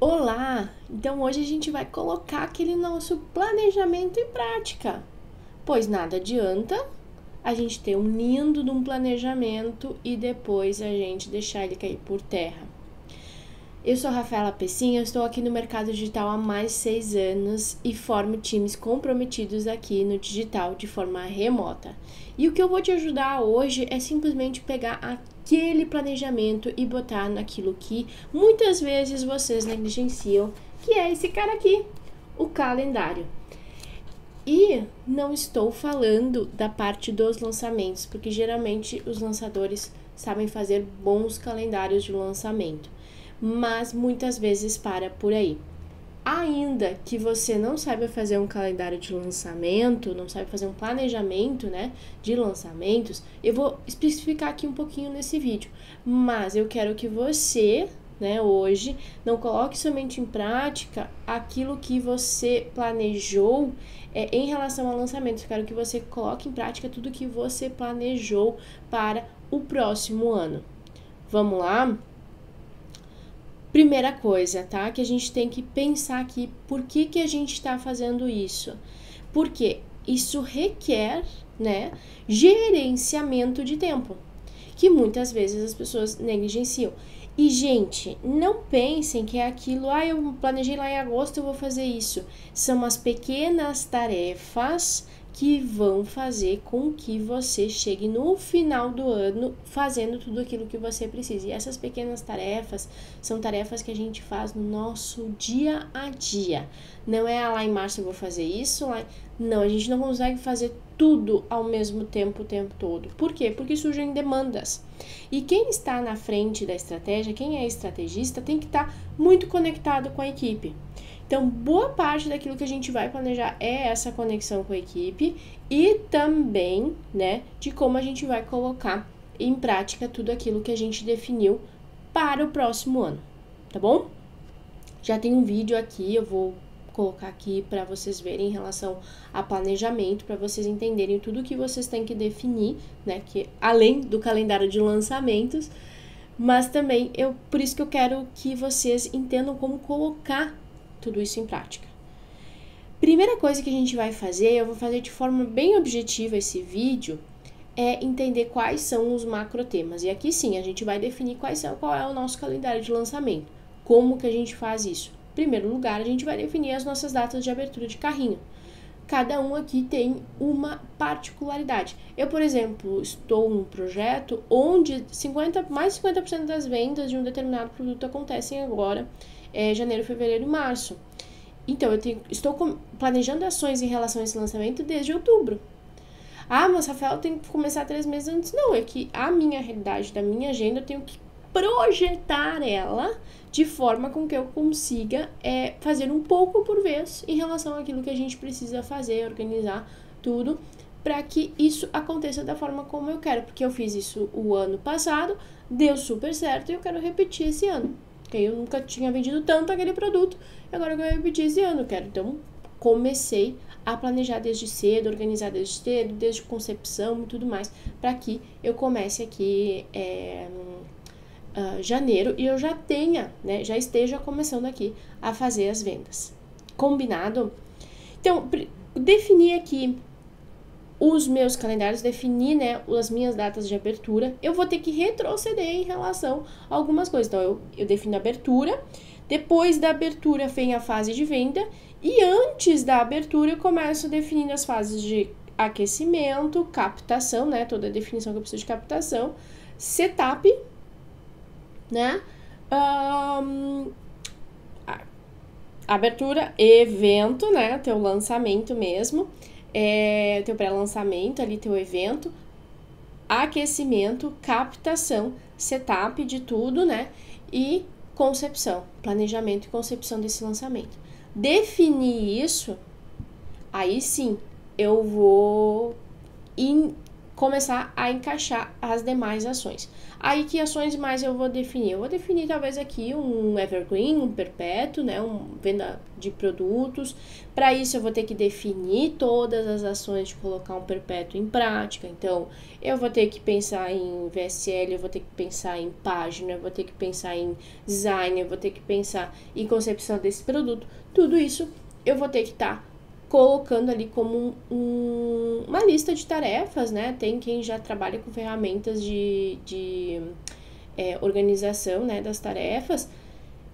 Olá! Então hoje a gente vai colocar aquele nosso planejamento em prática, pois nada adianta a gente ter um lindo de um planejamento e depois a gente deixar ele cair por terra. Eu sou a Rafaela Pessinha, eu estou aqui no mercado digital há mais de 6 anos e formo times comprometidos aqui no digital de forma remota. E o que eu vou te ajudar hoje é simplesmente pegar aquele planejamento e botar naquilo que muitas vezes vocês negligenciam, que é esse cara aqui, o calendário. E não estou falando da parte dos lançamentos, porque geralmente os lançadores sabem fazer bons calendários de lançamento, mas muitas vezes para por aí. Ainda que você não saiba fazer um calendário de lançamento, não saiba fazer um planejamento, né, de lançamentos, eu vou especificar aqui um pouquinho nesse vídeo, mas eu quero que você, né, hoje, não coloque somente em prática aquilo que você planejou em relação ao lançamento. Eu quero que você coloque em prática tudo que você planejou para o próximo ano. Vamos lá? Primeira coisa, tá? Que a gente tem que pensar aqui, por que a gente está fazendo isso? Porque isso requer, né, gerenciamento de tempo, que muitas vezes as pessoas negligenciam. E, gente, não pensem que é aquilo, eu planejei lá em agosto, eu vou fazer isso. São as pequenas tarefas que vão fazer com que você chegue no final do ano fazendo tudo aquilo que você precisa. E essas pequenas tarefas são tarefas que a gente faz no nosso dia a dia. Não é lá em março eu vou fazer isso, não, a gente não consegue fazer tudo ao mesmo tempo o tempo todo. Por quê? Porque surgem demandas. E quem está na frente da estratégia, quem é estrategista, tem que estar muito conectado com a equipe. Então, boa parte daquilo que a gente vai planejar é essa conexão com a equipe e também, né, de como a gente vai colocar em prática tudo aquilo que a gente definiu para o próximo ano, tá bom? Já tem um vídeo aqui, eu vou colocar aqui para vocês verem em relação a planejamento, para vocês entenderem tudo que vocês têm que definir, né, que além do calendário de lançamentos, mas também por isso que eu quero que vocês entendam como colocar tudo isso em prática. Primeira coisa que a gente vai fazer, eu vou fazer de forma bem objetiva esse vídeo, é entender quais são os macro temas. E aqui sim, a gente vai definir qual é o nosso calendário de lançamento. Como que a gente faz isso? Em primeiro lugar, a gente vai definir as nossas datas de abertura de carrinho. Cada um aqui tem uma particularidade. Eu, por exemplo, estou num projeto onde mais de 50% das vendas de um determinado produto acontecem agora, janeiro, fevereiro e março. Então, estou planejando ações em relação a esse lançamento desde outubro. Mas Rafael, tem que começar 3 meses antes. Não, é que a minha realidade da minha agenda, eu tenho que projetar ela de forma com que eu consiga fazer um pouco por vez em relação àquilo que a gente precisa fazer, organizar tudo, para que isso aconteça da forma como eu quero, porque eu fiz isso o ano passado, deu super certo e eu quero repetir esse ano. Porque eu nunca tinha vendido tanto aquele produto, agora eu quero repetir esse ano, então comecei a planejar desde cedo, organizar desde cedo, desde concepção e tudo mais, para que eu comece aqui janeiro e eu já tenha, né, já esteja começando aqui a fazer as vendas. Combinado? Então, definir aqui os meus calendários, definir, né, as minhas datas de abertura, eu vou ter que retroceder em relação a algumas coisas. Então, eu defino a abertura, depois da abertura vem a fase de venda e antes da abertura eu começo definindo as fases de aquecimento, captação, né, toda a definição que eu preciso de captação, setup, né, abertura, evento, né, teu lançamento mesmo, teu pré-lançamento ali, teu evento, aquecimento, captação, setup de tudo, né, e concepção, planejamento e concepção desse lançamento. Definir isso, aí sim, eu vou começar a encaixar as demais ações. Aí, que ações mais eu vou definir? Eu vou definir talvez aqui um evergreen, um perpétuo, né? Venda de produtos. Para isso, eu vou ter que definir todas as ações de colocar um perpétuo em prática. Então, eu vou ter que pensar em VSL, eu vou ter que pensar em página, eu vou ter que pensar em design, eu vou ter que pensar em concepção desse produto. Tudo isso eu vou ter que estar colocando ali como uma lista de tarefas, né? Tem quem já trabalha com ferramentas de organização, né, das tarefas,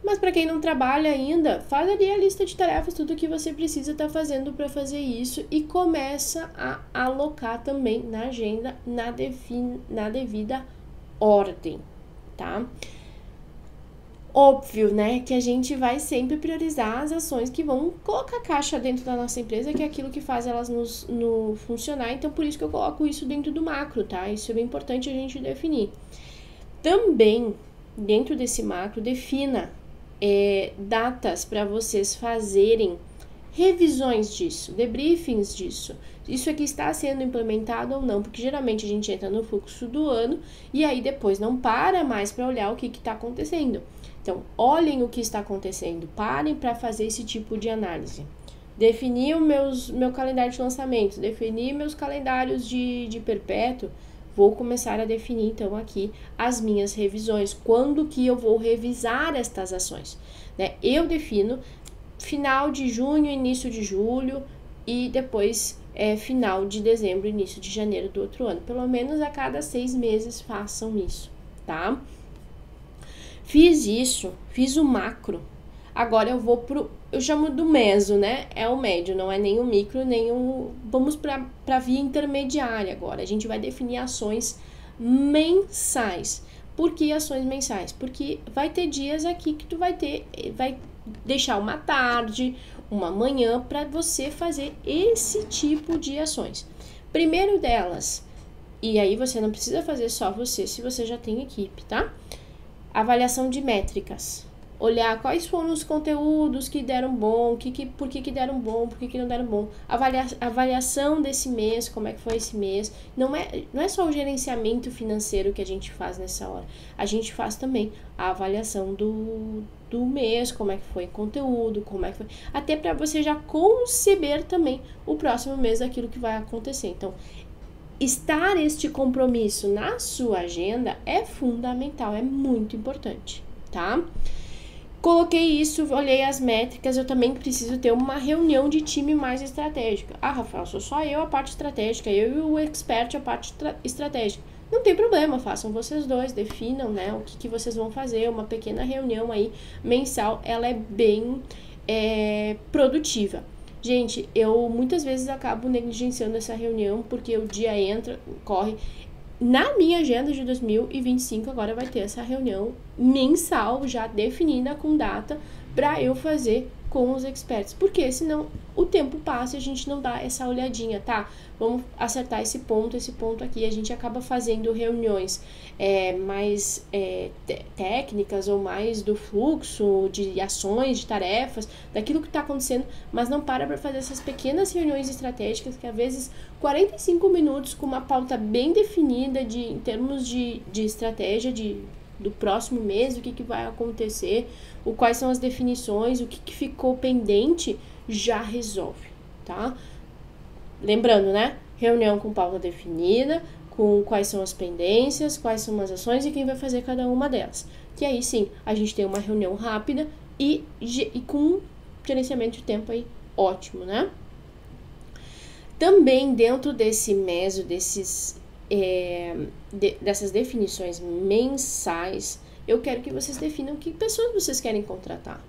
mas para quem não trabalha ainda, faz ali a lista de tarefas, tudo que você precisa estar fazendo para fazer isso e começa a alocar também na agenda na devida ordem, tá? Óbvio, né, que a gente vai sempre priorizar as ações que vão colocar caixa dentro da nossa empresa, que é aquilo que faz elas no funcionar. Então, por isso que eu coloco isso dentro do macro, tá? Isso é bem importante a gente definir. Também, dentro desse macro, defina datas para vocês fazerem revisões disso, debriefings disso. Isso aqui está sendo implementado ou não, porque geralmente a gente entra no fluxo do ano e aí depois não para mais para olhar o que está acontecendo. Então, olhem o que está acontecendo, parem para fazer esse tipo de análise. Definir meu calendário de lançamentos, definir meus calendários de perpétuo, vou começar a definir então aqui as minhas revisões, quando que eu vou revisar estas ações, né? Eu defino final de junho, início de julho e depois final de dezembro, início de janeiro do outro ano. Pelo menos a cada 6 meses façam isso, tá? Fiz isso, fiz o macro. Agora eu vou eu chamo do meso, né? É o médio, não é nem o micro, nem o... Vamos para via intermediária agora. A gente vai definir ações mensais. Por que ações mensais? Porque vai ter dias aqui que tu vai deixar uma tarde, uma manhã para você fazer esse tipo de ações. Primeiro delas, e aí você não precisa fazer só você, se você já tem equipe, tá? Avaliação de métricas. Olhar quais foram os conteúdos que deram bom, por que deram bom, por que não deram bom. Avaliação desse mês, como é que foi esse mês. Não é só o gerenciamento financeiro que a gente faz nessa hora. A gente faz também a avaliação do mês, como é que foi o conteúdo, como é que foi. Até para você já conceber também o próximo mês daquilo que vai acontecer. Então, estar este compromisso na sua agenda é fundamental, é muito importante, tá? Coloquei isso, olhei as métricas, eu também preciso ter uma reunião de time mais estratégica. Ah, Rafael, sou só eu a parte estratégica, eu e o expert a parte estratégica. Não tem problema, façam vocês dois, definam, né, o que vocês vão fazer, uma pequena reunião aí mensal, ela é bem produtiva. Gente, eu muitas vezes acabo negligenciando essa reunião porque o dia entra, corre. Na minha agenda de 2025 agora vai ter essa reunião mensal já definida com data para eu fazer com os experts, porque senão o tempo passa e a gente não dá essa olhadinha, tá? Vamos acertar esse ponto aqui. A gente acaba fazendo reuniões mais técnicas ou mais do fluxo de ações, de tarefas, daquilo que está acontecendo, mas não para fazer essas pequenas reuniões estratégicas que às vezes 45 minutos com uma pauta bem definida em termos de estratégia do próximo mês, o que vai acontecer, quais são as definições, o que ficou pendente, já resolve, tá? Lembrando, né? Reunião com pauta definida, com quais são as pendências, quais são as ações e quem vai fazer cada uma delas. Que aí sim, a gente tem uma reunião rápida e com gerenciamento de tempo aí ótimo, né? Também dentro desse meso, dessas definições mensais, eu quero que vocês definam que pessoas vocês querem contratar.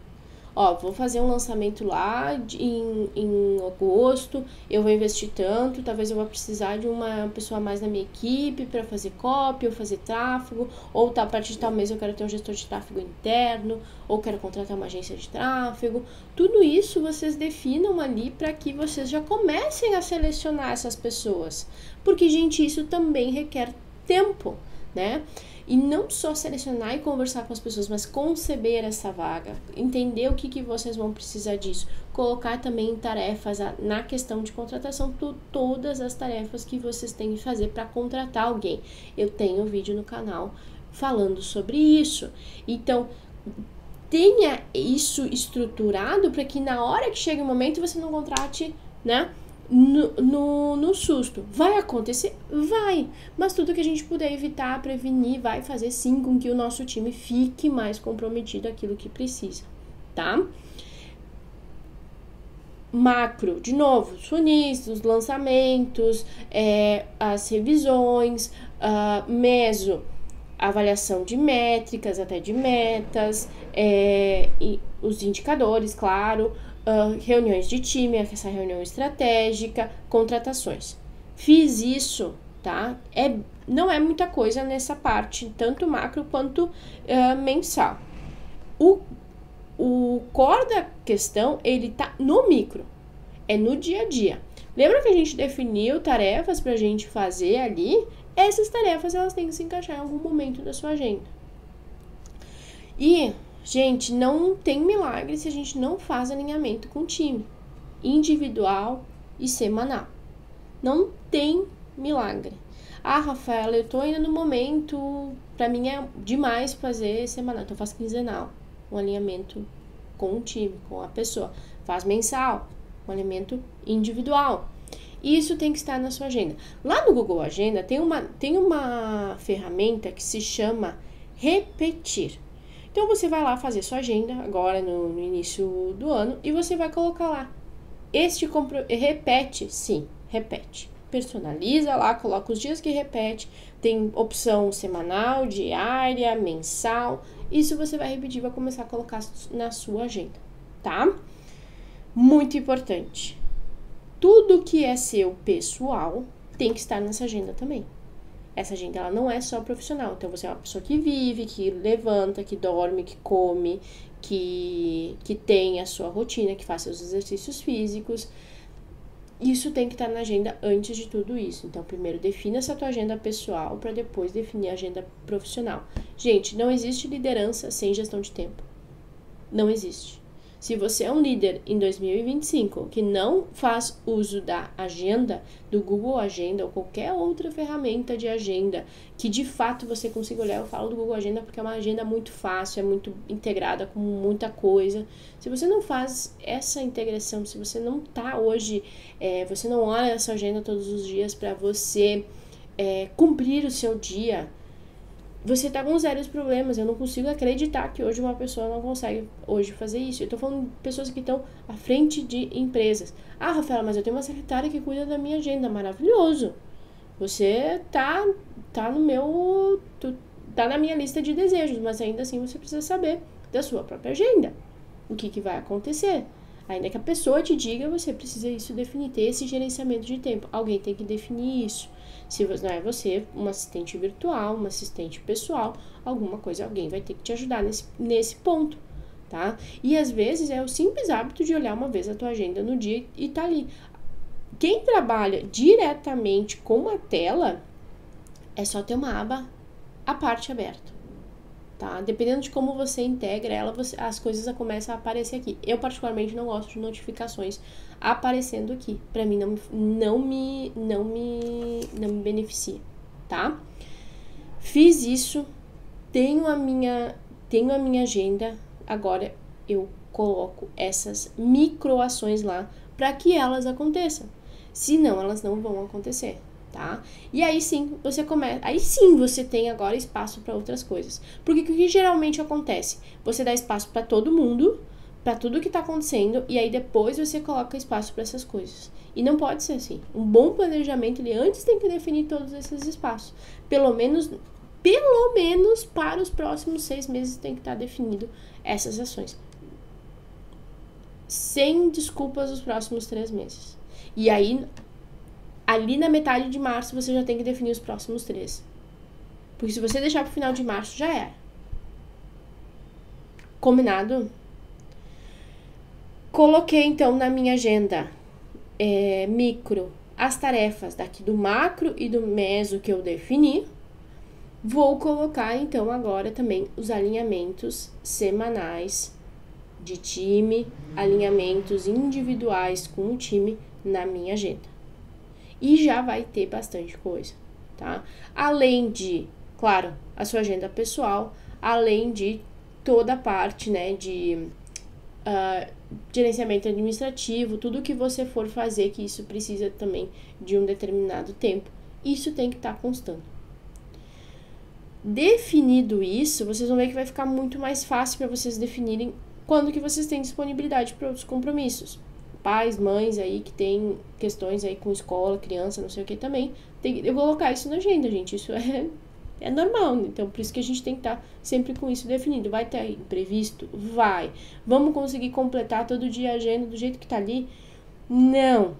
Ó, vou fazer um lançamento lá em agosto, eu vou investir tanto, talvez eu vou precisar de uma pessoa a mais na minha equipe para fazer copy, ou fazer tráfego, ou a partir de tal mês eu quero ter um gestor de tráfego interno, ou quero contratar uma agência de tráfego. Tudo isso vocês definam ali para que vocês já comecem a selecionar essas pessoas. Porque, gente, isso também requer tempo, né? E não só selecionar e conversar com as pessoas, mas conceber essa vaga, entender o que vocês vão precisar disso, colocar também em tarefas na questão de contratação, todas as tarefas que vocês têm que fazer para contratar alguém. Eu tenho vídeo no canal falando sobre isso. Então, tenha isso estruturado para que na hora que chega o momento você não contrate, né, no susto. Vai acontecer? Vai. Mas tudo que a gente puder evitar, prevenir, vai fazer sim com que o nosso time fique mais comprometido aquilo que precisa, tá? Macro, de novo, os funis, os lançamentos, as revisões, meso, avaliação de métricas, até de metas, e os indicadores, claro, reuniões de time, essa reunião estratégica, contratações. Fiz isso, tá? Não é muita coisa nessa parte, tanto macro quanto mensal. O core da questão, ele tá no micro, é no dia a dia. Lembra que a gente definiu tarefas pra gente fazer ali? Essas tarefas, elas têm que se encaixar em algum momento da sua agenda. E, gente, não tem milagre se a gente não faz alinhamento com o time, individual e semanal. Não tem milagre. Ah, Rafaela, eu tô ainda no momento, pra mim é demais fazer semanal, então eu faço quinzenal. Um alinhamento com o time, com a pessoa. Faz mensal, um alinhamento individual. Isso tem que estar na sua agenda. Lá no Google Agenda tem uma ferramenta que se chama Repetir. Então você vai lá fazer sua agenda agora no início do ano e você vai colocar lá. Repete, sim, repete. Personaliza lá, coloca os dias que repete. Tem opção semanal, diária, mensal. Isso você vai repetir, vai começar a colocar na sua agenda, tá? Muito importante. Tudo que é seu pessoal tem que estar nessa agenda também. Essa agenda, ela não é só profissional. Então, você é uma pessoa que vive, que levanta, que dorme, que come, que tem a sua rotina, que faz seus exercícios físicos. Isso tem que estar na agenda antes de tudo isso. Então, primeiro defina essa tua agenda pessoal para depois definir a agenda profissional. Gente, não existe liderança sem gestão de tempo. Não existe. Se você é um líder em 2025 que não faz uso da agenda, do Google Agenda ou qualquer outra ferramenta de agenda que de fato você consiga olhar, eu falo do Google Agenda porque é uma agenda muito fácil, é muito integrada com muita coisa. Se você não faz essa integração, se você não tá hoje, você não olha essa agenda todos os dias para você cumprir o seu dia, você tá com sérios problemas. Eu não consigo acreditar que hoje uma pessoa não consegue hoje fazer isso. Eu tô falando de pessoas que estão à frente de empresas. Ah, Rafaela, mas eu tenho uma secretária que cuida da minha agenda. Maravilhoso. Você tá no meu... tá na minha lista de desejos, mas ainda assim você precisa saber da sua própria agenda. O que vai acontecer. Ainda que a pessoa te diga, você precisa isso definir, ter esse gerenciamento de tempo. Alguém tem que definir isso. Se não é você, um assistente virtual, um assistente pessoal, alguma coisa, alguém vai ter que te ajudar nesse ponto, tá? E às vezes é o simples hábito de olhar uma vez a tua agenda no dia e tá ali. Quem trabalha diretamente com a tela, é só ter uma aba à parte aberta, tá? Dependendo de como você integra ela, as coisas começam a aparecer aqui. Eu particularmente não gosto de notificações aparecendo aqui. Pra mim não me beneficia, tá? Fiz isso, tenho a minha agenda, agora eu coloco essas microações lá para que elas aconteçam. Senão elas não vão acontecer. Tá? E aí sim você tem agora espaço para outras coisas. Porque o que geralmente acontece? Você dá espaço para todo mundo, para tudo que tá acontecendo, e aí depois você coloca espaço para essas coisas. E não pode ser assim. Um bom planejamento, ele antes tem que definir todos esses espaços. Pelo menos para os próximos 6 meses tem que estar definido essas ações. Sem desculpas os próximos 3 meses. E aí, ali na metade de março, você já tem que definir os próximos 3. Porque se você deixar pro final de março, já era. Combinado? Coloquei, então, na minha agenda micro as tarefas daqui do macro e do meso que eu defini. Vou colocar, então, agora também os alinhamentos semanais de time, alinhamentos individuais com o time na minha agenda. E já vai ter bastante coisa, tá? Além de claro, a sua agenda pessoal, além de toda a parte, né, de gerenciamento administrativo, tudo que você for fazer, que isso precisa também de um determinado tempo, isso tem que estar constando. Definido isso, vocês vão ver que vai ficar muito mais fácil para vocês definirem quando que vocês têm disponibilidade para outros compromissos. Pais, mães aí que tem questões aí com escola, criança, não sei o que também, tem que colocar isso na agenda, gente. Isso é normal, então por isso que a gente tem que estar sempre com isso definido. Vai ter imprevisto? Vai. Vamos conseguir completar todo dia a agenda do jeito que tá ali? Não.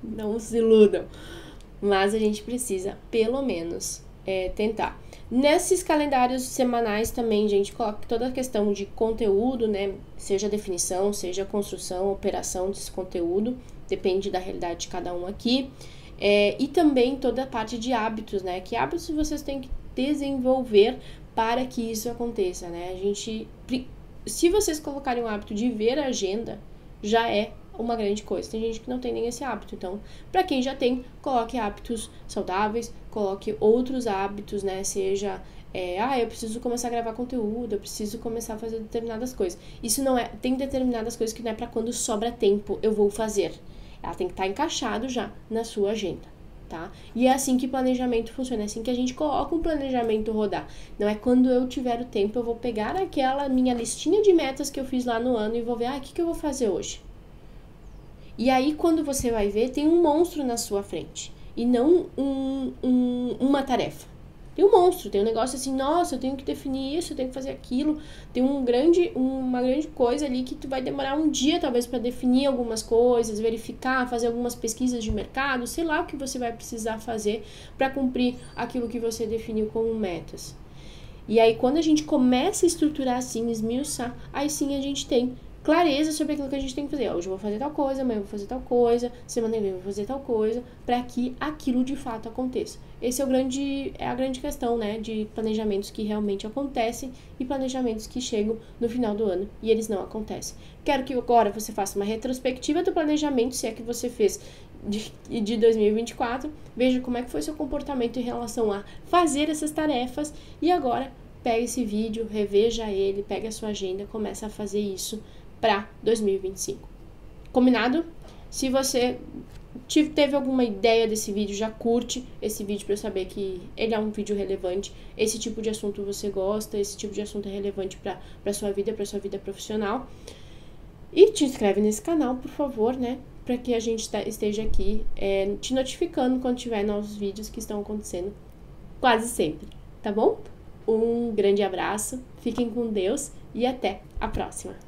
Não se iludam. Mas a gente precisa, pelo menos, tentar. Nesses calendários semanais também, gente, coloca toda a questão de conteúdo, né? Seja definição, seja construção, operação desse conteúdo. Depende da realidade de cada um aqui. E também toda a parte de hábitos, né? Que hábitos vocês têm que desenvolver para que isso aconteça, né? Se vocês colocarem o hábito de ver a agenda, já é uma grande coisa. Tem gente que não tem nem esse hábito. Então, para quem já tem, coloque hábitos saudáveis, coloque outros hábitos, né? Seja, eu preciso começar a gravar conteúdo, eu preciso começar a fazer determinadas coisas. Isso não é, tem determinadas coisas que não é para quando sobra tempo eu vou fazer. Ela tem que estar encaixado já na sua agenda, tá? E é assim que planejamento funciona, é assim que a gente coloca um planejamento rodar. Não é quando eu tiver o tempo, eu vou pegar aquela minha listinha de metas que eu fiz lá no ano e vou ver, o que eu vou fazer hoje? E aí, quando você vai ver, tem um monstro na sua frente e não uma tarefa. Tem um monstro, tem um negócio assim, nossa, eu tenho que definir isso, eu tenho que fazer aquilo. Tem uma grande coisa ali que tu vai demorar um dia, talvez, para definir algumas coisas, verificar, fazer algumas pesquisas de mercado, sei lá o que você vai precisar fazer para cumprir aquilo que você definiu como metas. E aí, quando a gente começa a estruturar assim, esmiuçar, aí sim a gente tem clareza sobre aquilo que a gente tem que fazer. Hoje eu vou fazer tal coisa, amanhã eu vou fazer tal coisa, semana que vem eu vou fazer tal coisa, para que aquilo de fato aconteça. Esse é a grande questão, né, de planejamentos que realmente acontecem e planejamentos que chegam no final do ano e eles não acontecem. Quero que agora você faça uma retrospectiva do planejamento, se é que você fez de 2024, veja como é que foi seu comportamento em relação a fazer essas tarefas e agora pega esse vídeo, reveja ele, pega a sua agenda, começa a fazer isso para 2025. Combinado? Se você teve alguma ideia desse vídeo, já curte esse vídeo para eu saber que ele é um vídeo relevante. Esse tipo de assunto você gosta, esse tipo de assunto é relevante para sua vida profissional. E te inscreve nesse canal, por favor, né? Para que a gente esteja aqui te notificando quando tiver novos vídeos que estão acontecendo quase sempre, tá bom? Um grande abraço, fiquem com Deus e até a próxima!